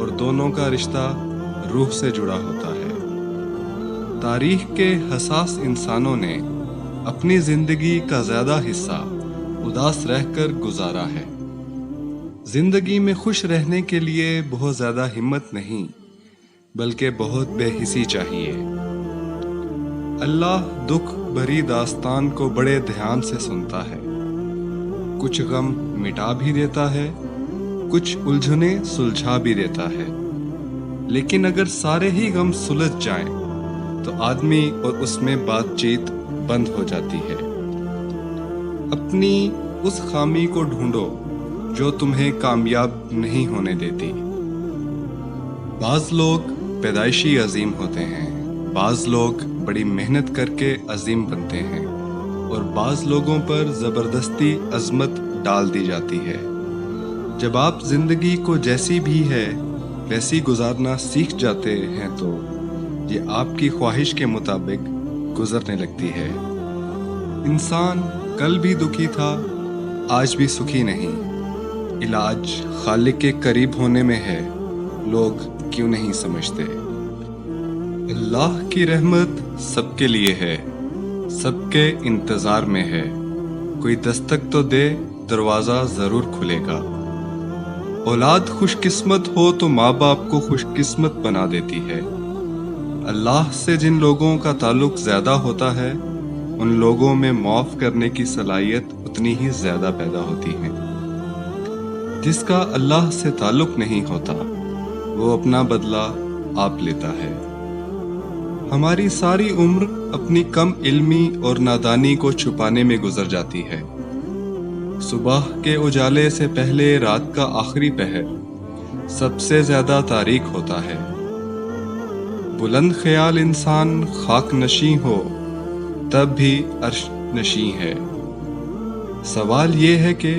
اور دونوں کا رشتہ روح سے جڑا ہوتا ہے۔ تاریخ کے حساس انسانوں نے اپنی زندگی کا زیادہ حصہ اداس رہ کر گزارا ہے۔ زندگی میں خوش رہنے کے لیے بہت زیادہ ہمت نہیں، بلکہ بہت بے حسی چاہیے۔ اللہ دکھ بھری داستان کو بڑے دھیان سے سنتا ہے، کچھ غم مٹا بھی دیتا ہے، کچھ الجھنیں سلجھا بھی دیتا ہے، لیکن اگر سارے ہی غم سلجھ جائیں تو آدمی اور اس میں بات چیت بند ہو جاتی ہے۔ اپنی اس خامی کو ڈھونڈو جو تمہیں کامیاب نہیں ہونے دیتی۔ بعض لوگ پیدائشی عظیم ہوتے ہیں، بعض لوگ بڑی محنت کر کے عظیم بنتے ہیں، اور بعض لوگوں پر زبردستی عظمت ڈال دی جاتی ہے۔ جب آپ زندگی کو جیسی بھی ہے ویسی گزارنا سیکھ جاتے ہیں تو یہ آپ کی خواہش کے مطابق گزرنے لگتی ہے۔ انسان کل بھی دکھی تھا، آج بھی سکھی نہیں۔ علاج خالق کے قریب ہونے میں ہے، لوگ کیوں نہیں سمجھتے؟ اللہ کی رحمت سب کے لیے ہے، سب کے انتظار میں ہے۔ کوئی دستک تو دے، دروازہ ضرور کھلے گا۔ اولاد خوش قسمت ہو تو ماں باپ کو خوش قسمت بنا دیتی ہے۔ اللہ سے جن لوگوں کا تعلق زیادہ ہوتا ہے ان لوگوں میں معاف کرنے کی صلاحیت اتنی ہی زیادہ پیدا ہوتی ہے۔ جس کا اللہ سے تعلق نہیں ہوتا وہ اپنا بدلہ آپ لیتا ہے۔ ہماری ساری عمر اپنی کم علمی اور نادانی کو چھپانے میں گزر جاتی ہے۔ صبح کے اجالے سے پہلے رات کا آخری پہر سب سے زیادہ تاریک ہوتا ہے۔ بلند خیال انسان خاک نشیں ہو تب بھی عرش نشیں ہے۔ سوال یہ ہے کہ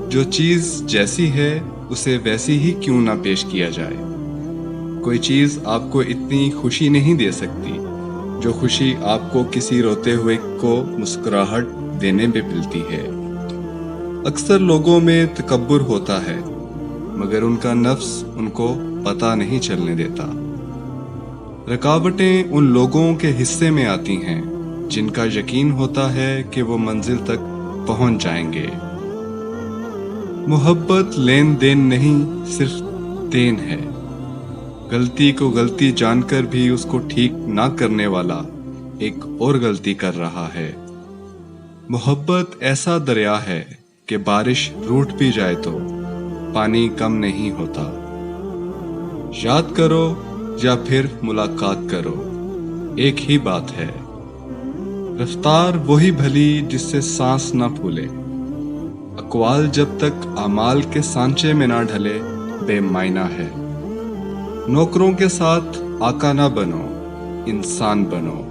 جو چیز جیسی ہے اسے ویسی ہی کیوں نہ پیش کیا جائے؟ کوئی چیز آپ کو اتنی خوشی نہیں دے سکتی جو خوشی آپ کو کسی روتے ہوئے کو مسکراہٹ دینے میں ملتی ہے۔ اکثر لوگوں میں تکبر ہوتا ہے مگر ان کا نفس ان کو پتہ نہیں چلنے دیتا۔ رکاوٹیں ان لوگوں کے حصے میں آتی ہیں جن کا یقین ہوتا ہے کہ وہ منزل تک پہنچ جائیں گے۔ محبت لین دین نہیں، صرف دین ہے۔ غلطی کو غلطی جان کر بھی اس کو ٹھیک نہ کرنے والا ایک اور غلطی کر رہا ہے۔ محبت ایسا دریا ہے کہ بارش روٹ بھی جائے تو پانی کم نہیں ہوتا۔ یاد کرو یا پھر ملاقات کرو، ایک ہی بات ہے۔ رفتار وہی بھلی جس سے سانس نہ پھولے۔ اقوال جب تک اعمال کے سانچے میں نہ ڈھلے بے معنی ہے۔ نوکروں کے ساتھ آقا نہ بنو، انسان بنو۔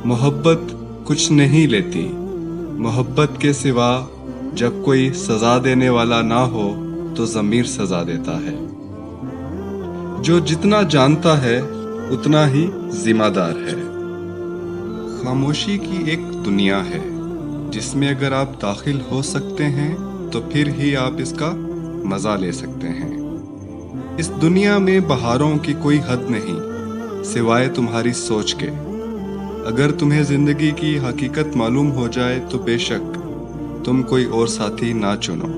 محبت کچھ نہیں لیتی، محبت کے سوا جب کوئی سزا دینے والا نہ ہو تو ضمیر سزا دیتا ہے۔ جو جتنا جانتا ہے اتنا ہی ذمہ دار ہے۔ خاموشی کی ایک دنیا ہے جس میں اگر آپ داخل ہو سکتے ہیں تو پھر ہی آپ اس کا مزہ لے سکتے ہیں۔ اس دنیا میں بہاروں کی کوئی حد نہیں سوائے تمہاری سوچ کے۔ اگر تمہیں زندگی کی حقیقت معلوم ہو جائے تو بے شک تم کوئی اور ساتھی نہ چنو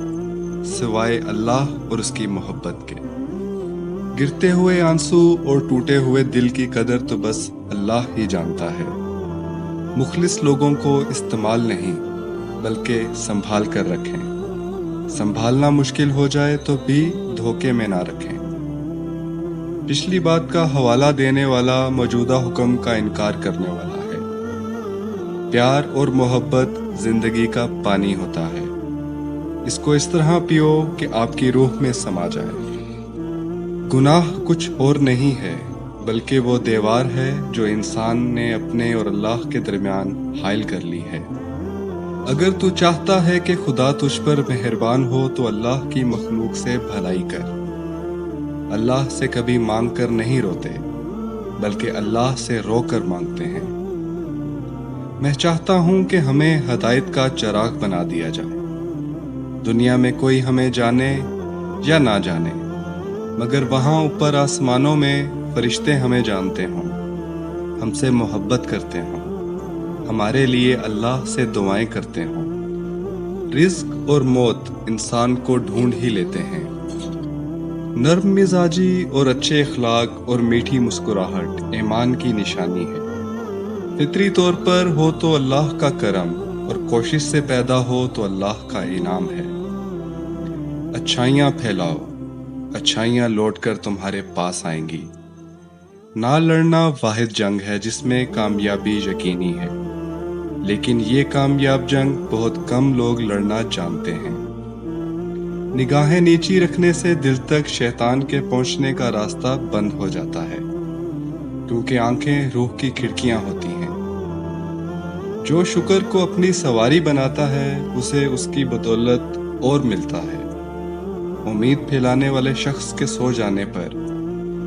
سوائے اللہ اور اس کی محبت کے۔ گرتے ہوئے آنسو اور ٹوٹے ہوئے دل کی قدر تو بس اللہ ہی جانتا ہے۔ مخلص لوگوں کو استعمال نہیں بلکہ سنبھال کر رکھیں۔ سنبھالنا مشکل ہو جائے تو بھی دھوکے میں نہ رکھیں۔ پچھلی بات کا حوالہ دینے والا موجودہ حکم کا انکار کرنے والا ہے۔ پیار اور محبت زندگی کا پانی ہوتا ہے، اس کو اس طرح پیو کہ آپ کی روح میں سما جائے۔ گناہ کچھ اور نہیں ہے بلکہ وہ دیوار ہے جو انسان نے اپنے اور اللہ کے درمیان حائل کر لی ہے۔ اگر تو چاہتا ہے کہ خدا تجھ پر مہربان ہو تو اللہ کی مخلوق سے بھلائی کر۔ اللہ سے کبھی مانگ کر نہیں روتے بلکہ اللہ سے رو کر مانگتے ہیں۔ میں چاہتا ہوں کہ ہمیں ہدایت کا چراغ بنا دیا جائے۔ دنیا میں کوئی ہمیں جانے یا نہ جانے، مگر وہاں اوپر آسمانوں میں فرشتے ہمیں جانتے ہوں، ہم سے محبت کرتے ہوں، ہمارے لیے اللہ سے دعائیں کرتے ہوں، رزق اور موت انسان کو ڈھونڈ ہی لیتے ہیں۔ نرم مزاجی اور اچھے اخلاق اور میٹھی مسکراہٹ ایمان کی نشانی ہے۔ فطری طور پر ہو تو اللہ کا کرم، اور کوشش سے پیدا ہو تو اللہ کا انعام ہے۔ اچھائیاں پھیلاؤ، اچھائیاں لوٹ کر تمہارے پاس آئیں گی۔ نہ لڑنا واحد جنگ ہے جس میں کامیابی یقینی ہے، لیکن یہ کامیاب جنگ بہت کم لوگ لڑنا جانتے ہیں۔ نگاہیں نیچی رکھنے سے دل تک شیطان کے پہنچنے کا راستہ بند ہو جاتا ہے، کیونکہ آنکھیں روح کی کھڑکیاں ہوتی ہیں۔ جو شکر کو اپنی سواری بناتا ہے اسے اس کی بدولت اور ملتا ہے۔ امید پھیلانے والے شخص کے سو جانے پر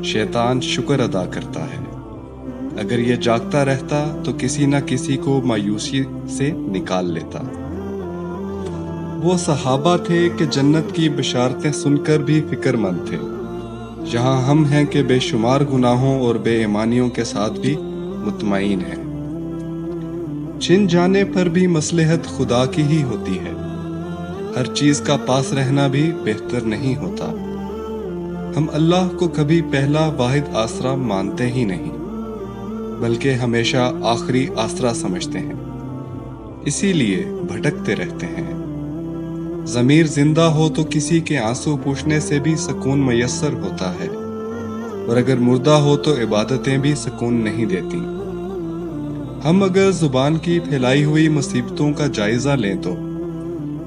شیطان شکر ادا کرتا ہے۔ اگر یہ جاگتا رہتا تو کسی نہ کسی کو مایوسی سے نکال لیتا۔ وہ صحابہ تھے کہ جنت کی بشارتیں سن کر بھی فکر مند تھے، جہاں ہم ہیں کہ بے شمار گناہوں اور بے ایمانیوں کے ساتھ بھی مطمئن ہیں۔ چھن جانے پر بھی مصلحت خدا کی ہی ہوتی ہے، ہر چیز کا پاس رہنا بھی بہتر نہیں ہوتا۔ ہم اللہ کو کبھی پہلا واحد آسرا مانتے ہی نہیں، بلکہ ہمیشہ آخری آسرا سمجھتے ہیں، اسی لیے بھٹکتے رہتے ہیں۔ ضمیر زندہ ہو تو کسی کے آنسو پوچھنے سے بھی سکون میسر ہوتا ہے، اور اگر مردہ ہو تو عبادتیں بھی سکون نہیں دیتی۔ ہم اگر زبان کی پھیلائی ہوئی مصیبتوں کا جائزہ لیں تو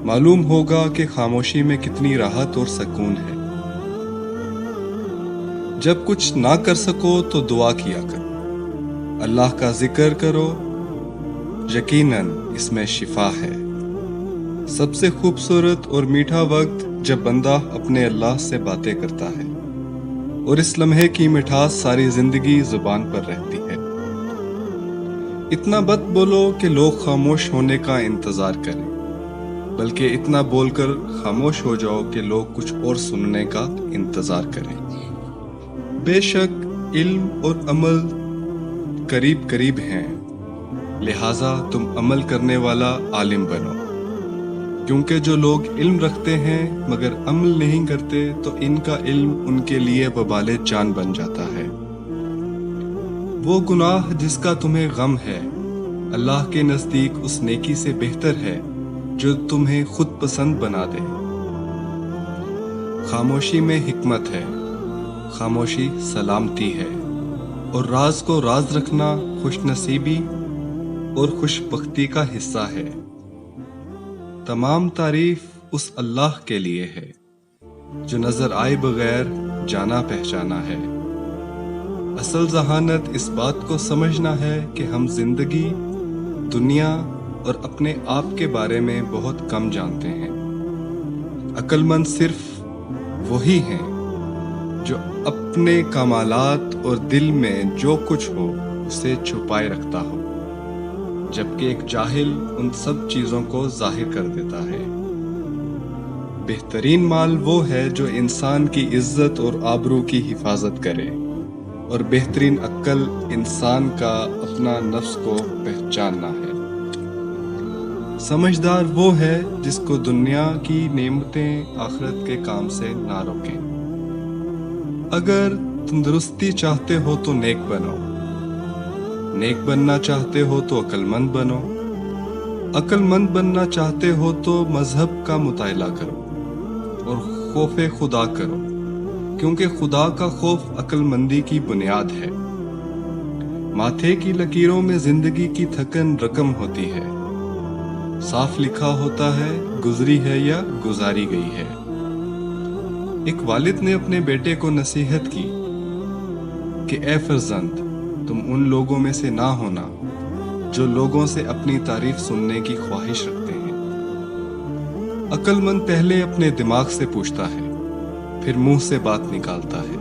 معلوم ہوگا کہ خاموشی میں کتنی راحت اور سکون ہے۔ جب کچھ نہ کر سکو تو دعا کیا کرو، اللہ کا ذکر کرو، یقیناً اس میں شفا ہے۔ سب سے خوبصورت اور میٹھا وقت جب بندہ اپنے اللہ سے باتیں کرتا ہے، اور اس لمحے کی مٹھاس ساری زندگی زبان پر رہتی ہے۔ اتنا مت بولو کہ لوگ خاموش ہونے کا انتظار کریں، بلکہ اتنا بول کر خاموش ہو جاؤ کہ لوگ کچھ اور سننے کا انتظار کریں۔ بے شک علم اور عمل قریب قریب ہیں، لہٰذا تم عمل کرنے والا عالم بنو، کیونکہ جو لوگ علم رکھتے ہیں مگر عمل نہیں کرتے تو ان کا علم ان کے لیے وبال جان بن جاتا ہے۔ وہ گناہ جس کا تمہیں غم ہے اللہ کے نزدیک اس نیکی سے بہتر ہے جو تمہیں خود پسند بنا دے۔ خاموشی میں حکمت ہے، خاموشی سلامتی ہے، اور راز کو راز رکھنا خوش نصیبی اور خوش بختی کا حصہ ہے۔ تمام تعریف اس اللہ کے لیے ہے جو نظر آئے بغیر جانا پہچانا ہے۔ اصل ذہانت اس بات کو سمجھنا ہے کہ ہم زندگی، دنیا اور اپنے آپ کے بارے میں بہت کم جانتے ہیں۔ عقل مند صرف وہی ہیں جو اپنے کمالات اور دل میں جو کچھ ہو اسے چھپائے رکھتا ہو، جبکہ ایک جاہل ان سب چیزوں کو ظاہر کر دیتا ہے۔ بہترین مال وہ ہے جو انسان کی عزت اور آبرو کی حفاظت کرے، اور بہترین عقل انسان کا اپنا نفس کو پہچاننا ہے۔ سمجھدار وہ ہے جس کو دنیا کی نعمتیں آخرت کے کام سے نہ روکیں۔ اگر تندرستی چاہتے ہو تو نیک بنو، نیک بننا چاہتے ہو تو عقل مند بنو، عقل مند بننا چاہتے ہو تو مذہب کا مطالعہ کرو اور خوف خدا کرو، کیونکہ خدا کا خوف عقل مندی کی بنیاد ہے۔ ماتھے کی لکیروں میں زندگی کی تھکن رقم ہوتی ہے، صاف لکھا ہوتا ہے گزری ہے یا گزاری گئی ہے۔ ایک والد نے اپنے بیٹے کو نصیحت کی کہ اے فرزند، تم ان لوگوں میں سے نہ ہونا جو لوگوں سے اپنی تعریف سننے کی خواہش رکھتے ہیں۔ عقل مند پہلے اپنے دماغ سے پوچھتا ہے، پھر منہ سے بات نکالتا ہے۔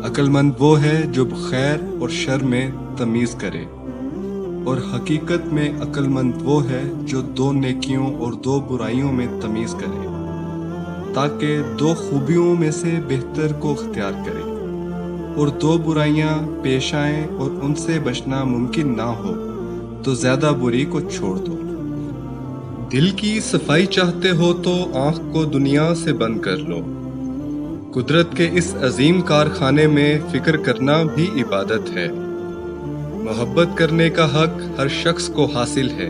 عقل مند وہ ہے جو خیر اور شر میں تمیز کرے، اور حقیقت میں عقل مند وہ ہے جو دو نیکیوں اور دو برائیوں میں تمیز کرے، تاکہ 2 خوبیوں میں سے بہتر کو اختیار کرے اور 2 برائیاں پیش آئیں اور ان سے بچنا ممکن نہ ہو تو زیادہ بری کو چھوڑ دو۔ دل کی صفائی چاہتے ہو تو آنکھ کو دنیا سے بند کر لو۔ قدرت کے اس عظیم کارخانے میں فکر کرنا بھی عبادت ہے۔ محبت کرنے کا حق ہر شخص کو حاصل ہے،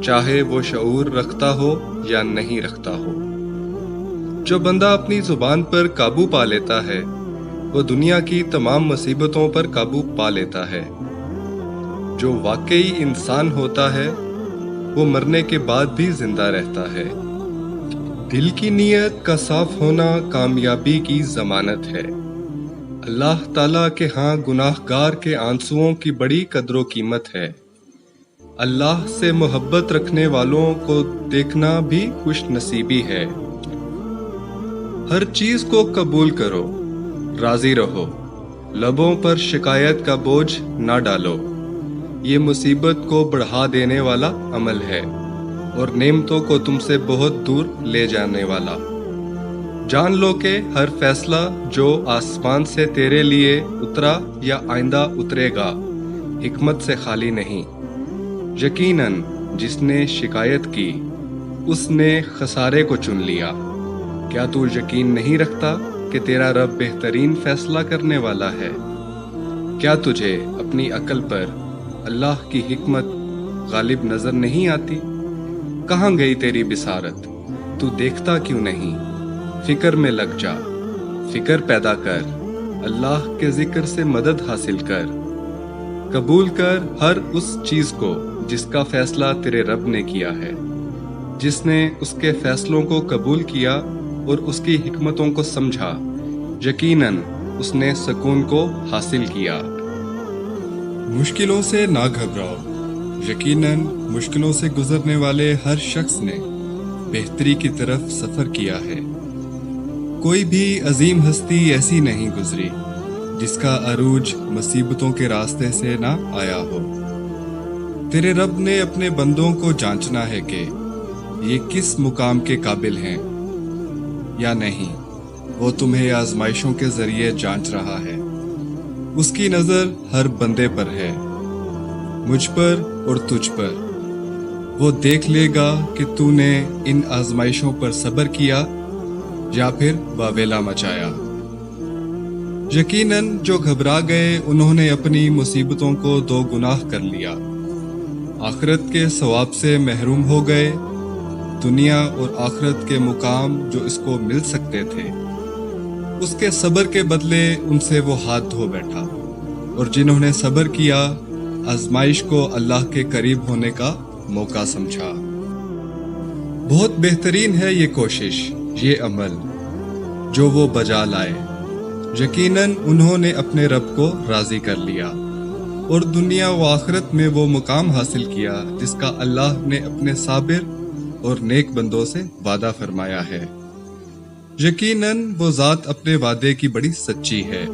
چاہے وہ شعور رکھتا ہو یا نہیں رکھتا ہو۔ جو بندہ اپنی زبان پر قابو پا لیتا ہے وہ دنیا کی تمام مصیبتوں پر قابو پا لیتا ہے۔ جو واقعی انسان ہوتا ہے وہ مرنے کے بعد بھی زندہ رہتا ہے۔ دل کی نیت کا صاف ہونا کامیابی کی ضمانت ہے۔ اللہ تعالیٰ کے ہاں گناہ گار کے آنسوؤں کی بڑی قدر و قیمت ہے۔ اللہ سے محبت رکھنے والوں کو دیکھنا بھی خوش نصیبی ہے۔ ہر چیز کو قبول کرو، راضی رہو، لبوں پر شکایت کا بوجھ نہ ڈالو، یہ مصیبت کو بڑھا دینے والا عمل ہے اور نعمتوں کو تم سے بہت دور لے جانے والا۔ جان لو کہ ہر فیصلہ جو آسمان سے تیرے لیے اترا یا آئندہ اترے گا حکمت سے خالی نہیں۔ یقیناً جس نے شکایت کی اس نے خسارے کو چن لیا۔ کیا تو یقین نہیں رکھتا کہ تیرا رب بہترین فیصلہ کرنے والا ہے؟ کیا تجھے اپنی عقل پر اللہ کی حکمت غالب نظر نہیں آتی؟ کہاں گئی تیری بصارت؟ تو دیکھتا کیوں نہیں؟ فکر میں لگ جا، فکر پیدا کر، اللہ کے ذکر سے مدد حاصل کر۔ قبول کر ہر اس چیز کو جس کا فیصلہ تیرے رب نے کیا ہے۔ جس نے اس کے فیصلوں کو قبول کیا اور اس کی حکمتوں کو سمجھا، یقیناً اس نے سکون کو حاصل کیا۔ مشکلوں سے نہ گھبراؤ، یقیناً مشکلوں سے گزرنے والے ہر شخص نے بہتری کی طرف سفر کیا ہے۔ کوئی بھی عظیم ہستی ایسی نہیں گزری جس کا عروج مصیبتوں کے راستے سے نہ آیا ہو۔ تیرے رب نے اپنے بندوں کو جانچنا ہے کہ یہ کس مقام کے قابل ہیں یا نہیں۔ وہ تمہیں آزمائشوں کے ذریعے جانچ رہا ہے۔ اس کی نظر ہر بندے پر ہے، مجھ پر اور تجھ پر۔ وہ دیکھ لے گا کہ تو نے ان آزمائشوں پر صبر کیا یا پھر واویلا مچایا۔ یقیناً جو گھبرا گئے انہوں نے اپنی مصیبتوں کو 2 گناہ کر لیا، آخرت کے ثواب سے محروم ہو گئے۔ دنیا اور آخرت کے مقام جو اس کو مل سکتے تھے اس کے صبر کے بدلے ان سے وہ ہاتھ دھو بیٹھا، اور جنہوں نے صبر کیا آزمائش کو اللہ کے قریب ہونے کا موقع سمجھا۔ بہت بہترین ہے یہ کوشش، یہ عمل جو وہ بجا لائے۔ یقیناً انہوں نے اپنے رب کو راضی کر لیا اور دنیا و آخرت میں وہ مقام حاصل کیا جس کا اللہ نے اپنے صابر اور نیک بندوں سے وعدہ فرمایا ہے۔ یقیناً وہ ذات اپنے وعدے کی بڑی سچی ہے۔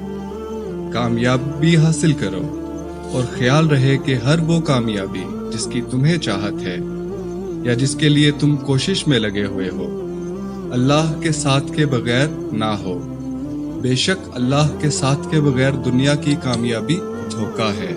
کامیابی حاصل کرو اور خیال رہے کہ ہر وہ کامیابی جس کی تمہیں چاہت ہے یا جس کے لیے تم کوشش میں لگے ہوئے ہو، اللہ کے ساتھ کے بغیر نہ ہو۔ بے شک اللہ کے ساتھ کے بغیر دنیا کی کامیابی دھوکہ ہے۔